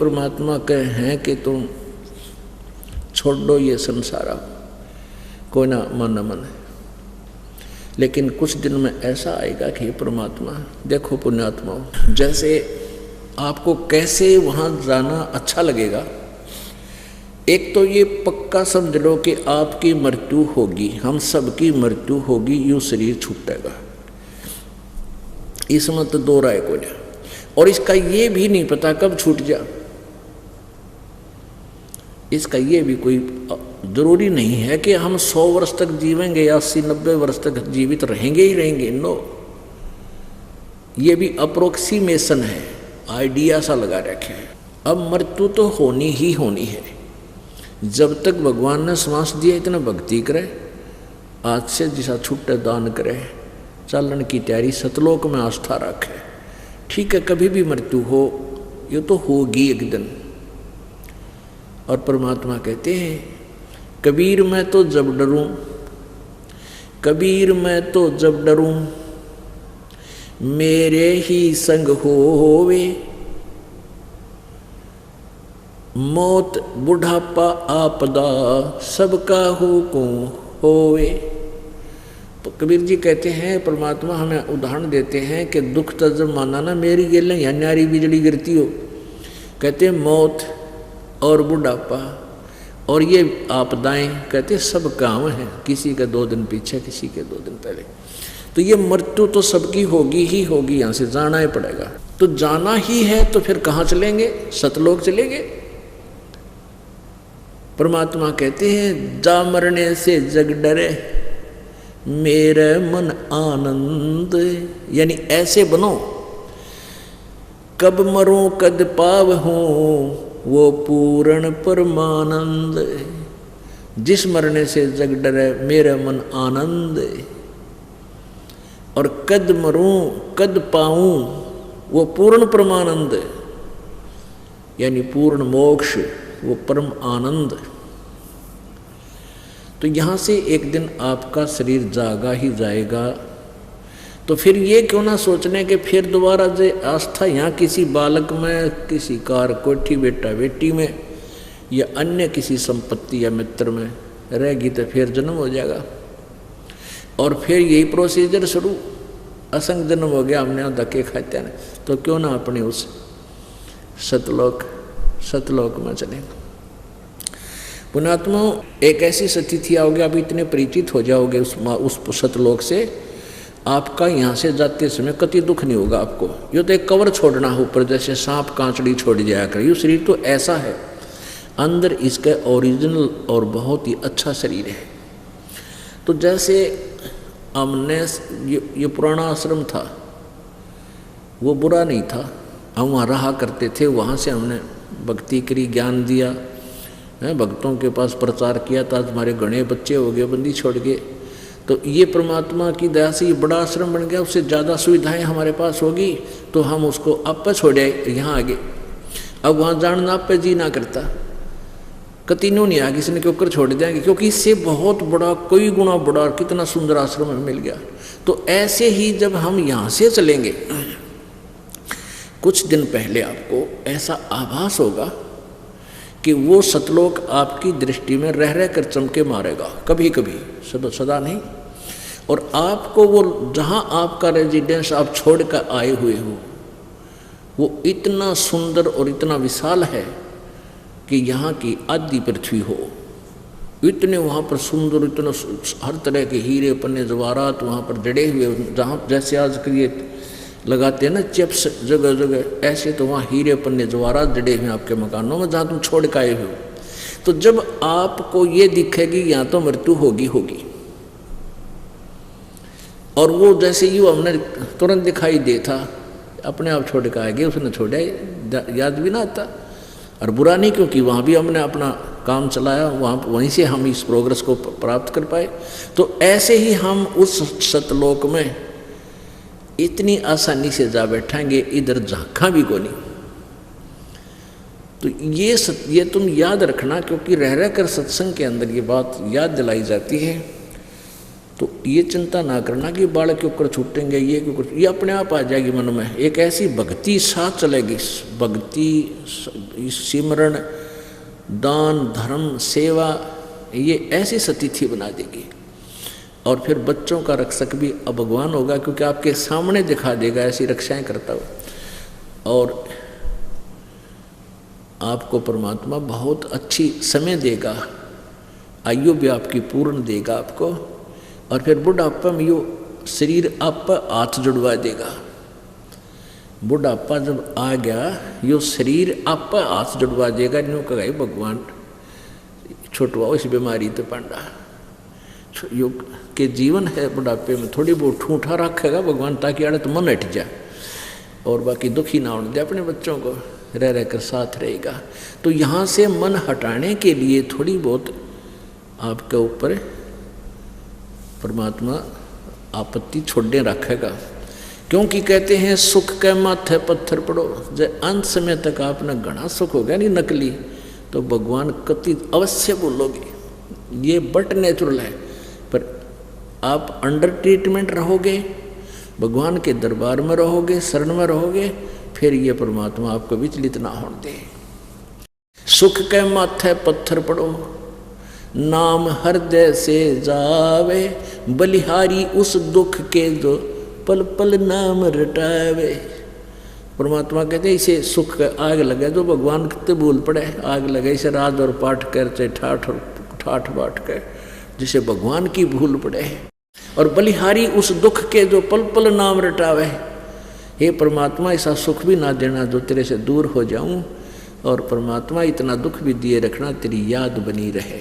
परमात्मा कहे हैं कि तुम छोड़ दो ये संसार, कोई ना माना मन है। लेकिन कुछ दिन में ऐसा आएगा कि परमात्मा देखो पुण्यात्मा, जैसे आपको कैसे वहाँ जाना अच्छा लगेगा। एक तो ये पक्का समझ लो कि आपकी मृत्यु होगी, हम सबकी मृत्यु होगी, यूँ शरीर छूटेगा, इसमें तो दो राय को नहीं। और इसका ये भी नहीं पता कब छूट जा, इसका ये भी कोई जरूरी नहीं है कि हम 100 वर्ष तक जीवेंगे या 80-90 वर्ष तक जीवित रहेंगे ही रहेंगे। नो, ये भी अप्रोक्सीमेशन है, आइडिया सा लगा रखे हैं। अब मृत्यु तो होनी ही होनी है। जब तक भगवान ने श्वास दिया इतना भक्ति करे, आज से जिसा छुट्टे दान करे, चालन की तैयारी, सतलोक में आस्था रखे। ठीक है, कभी भी मृत्यु हो, ये तो होगी एक दिन। और परमात्मा कहते हैं कबीर मैं तो जब डरूं, कबीर मैं तो जब डरूं, मेरे ही संग होवे, मौत बुढ़ापा आपदा सबका हुकुम होवे। तो कबीर जी कहते हैं, परमात्मा हमें उदाहरण देते हैं कि दुख तो जब माना ना मेरी गेल या न्यारी बिजली गिरती हो, कहते हैं मौत और बुढ़ापा और ये आपदाएं, कहते सब काम हैं, किसी के 2 दिन पीछे, किसी के 2 दिन पहले। तो ये मृत्यु तो सबकी होगी ही होगी, यहाँ से जाना ही पड़ेगा। तो जाना ही है तो फिर कहाँ चलेंगे? सतलोक चलेंगे। परमात्मा कहते हैं जा मरने से जग डरे, मेरे मन आनंद, यानी ऐसे बनो कब मरूं कद पाव हूँ वो पूर्ण परमानंद। जिस मरने से जग डरे मेरा मन आनंद, और कद मरूं कद पाऊं वो पूर्ण परमानंद, यानी पूर्ण मोक्ष, वो परम आनंद। तो यहाँ से एक दिन आपका शरीर जागा ही जाएगा। तो फिर ये क्यों ना सोचने के फिर दोबारा जो आस्था यहाँ किसी बालक में, किसी कार कोठी बेटा बेटी में, या अन्य किसी संपत्ति या मित्र में रहेगी, तो फिर जन्म हो जाएगा। और फिर यही प्रोसीजर शुरू, असंग जन्म हो गया, हमने धक्के खाते हैं, तो क्यों ना अपने उस सतलोक में चलें। पुण्यात्मा, एक ऐसी स्थिति आओगे, आप इतने परिचित हो जाओगे उस सतलोक से, आपका यहाँ से जाते समय कति दुख नहीं होगा आपको। ये तो एक कवर छोड़ना हो ऊपर, जैसे सांप कांचड़ी छोड़ जाया कर। ये शरीर तो ऐसा है, अंदर इसका ओरिजिनल और बहुत ही अच्छा शरीर है। तो जैसे हमने ये पुराना आश्रम था, वो बुरा नहीं था, हम वहाँ रहा करते थे, वहाँ से हमने भक्ति करी, ज्ञान दिया, भक्तों के पास प्रचार किया, तो आज हमारे घने बच्चे हो गए, बंदी छोड़ गए। तो ये परमात्मा की दया से ये बड़ा आश्रम बन गया, उससे ज़्यादा सुविधाएं हमारे पास होगी, तो हम उसको आप पे छोड़े यहाँ आगे। अब वहाँ जानना आप पे जी ना करता, कतीनों नहीं आगे, किसी ने क्यों कर छोड़ देंगे, क्योंकि इससे बहुत बड़ा, कई गुना बड़ा, कितना सुंदर आश्रम हमें मिल गया। तो ऐसे ही जब हम यहाँ से चलेंगे, कुछ दिन पहले आपको ऐसा आभास होगा कि वो सतलोक आपकी दृष्टि में रह रह कर चमके मारेगा, कभी कभी, सदा नहीं। और आपको वो जहाँ आपका रेजिडेंस आप छोड़ कर आए हुए हो, वो इतना सुंदर और इतना विशाल है कि यहाँ की आधी पृथ्वी हो। इतने वहाँ पर सुंदर, इतना हर तरह के हीरे पन्ने जवाहरात वहाँ पर जड़े हुए, जहाँ जैसे आजकल ये लगाते हैं ना चिप्स जगह जगह, ऐसे तो वहाँ हीरे पन्ने जवाहरात जड़े हुए आपके मकानों में जहाँ तुम छोड़ के आए हो। तो जब आपको ये दिखेगी यहाँ तो मृत्यु होगी होगी, और वो जैसे ही हमने तुरंत दिखाई दे था, अपने आप छोड़ के आएगी, उसने छोड़ा, याद भी ना आता। और बुरा नहीं, क्योंकि वहाँ भी हमने अपना काम चलाया, वहीं से हम इस प्रोग्रेस को प्राप्त कर पाए। तो ऐसे ही हम उस सतलोक में इतनी आसानी से जा बैठेंगे, इधर झांका भी को नहीं। तो ये तुम याद रखना, क्योंकि रह रह कर सत्संग के अंदर ये बात याद दिलाई जाती है। तो ये चिंता ना करना कि बालक के ऊपर छूटेंगे, ये अपने आप आ जाएगी मन में। एक ऐसी भक्ति साथ चलेगी, भक्ति, सिमरण, दान, धर्म, सेवा, ये ऐसी सतिथि बना देगी। और फिर बच्चों का रक्षक भी अब भगवान होगा, क्योंकि आपके सामने दिखा देगा ऐसी रक्षाएं करता हुआ। और आपको परमात्मा बहुत अच्छी समय देगा, आयु भी आपकी पूर्ण देगा आपको। और फिर बुढ़ापा में यो शरीर आप पर हाथ जुड़वा देगा। बुढ़ापा जब आ गया, यो शरीर आप पर हाथ जुड़वा देगा। यूँ कहे भगवान छुटवाओ इस बीमारी तो पांडा। योग के जीवन है बुढ़ापे में, थोड़ी बहुत ठूठा रखेगा भगवान, ताकि आड़े तो मन हट जाए और बाकी दुखी ना होने दे अपने बच्चों को, रह रह कर साथ रहेगा। तो यहाँ से मन हटाने के लिए थोड़ी बहुत आपके ऊपर परमात्मा आपत्ति छोड़ने रखेगा। क्योंकि कहते हैं सुख के माथे पत्थर पड़ो। जब अंत समय तक आपने घना सुख हो गया नहीं नकली, तो भगवान कति अवश्य बोलोगे, ये बट नेचुरल है। पर आप अंडर ट्रीटमेंट रहोगे, भगवान के दरबार में रहोगे, शरण में रहोगे, फिर ये परमात्मा आपको विचलित ना होने दे। सुख के माथे पत्थर पड़ो, नाम हृदय से जावे, बलिहारी उस दुख के जो पल पल नाम रटावे। परमात्मा कहते हैं इसे सुख का आग लगे, जो भगवान कितने भूल पड़े, आग लगे इसे राज और पाठ कर, चाहे ठाठ बाट कर, जिसे भगवान की भूल पड़े। और बलिहारी उस दुख के जो पल पल नाम रटावे। हे परमात्मा ऐसा सुख भी ना देना जो तेरे से दूर हो जाऊं, और परमात्मा इतना दुख भी दिए रखना तेरी याद बनी रहे।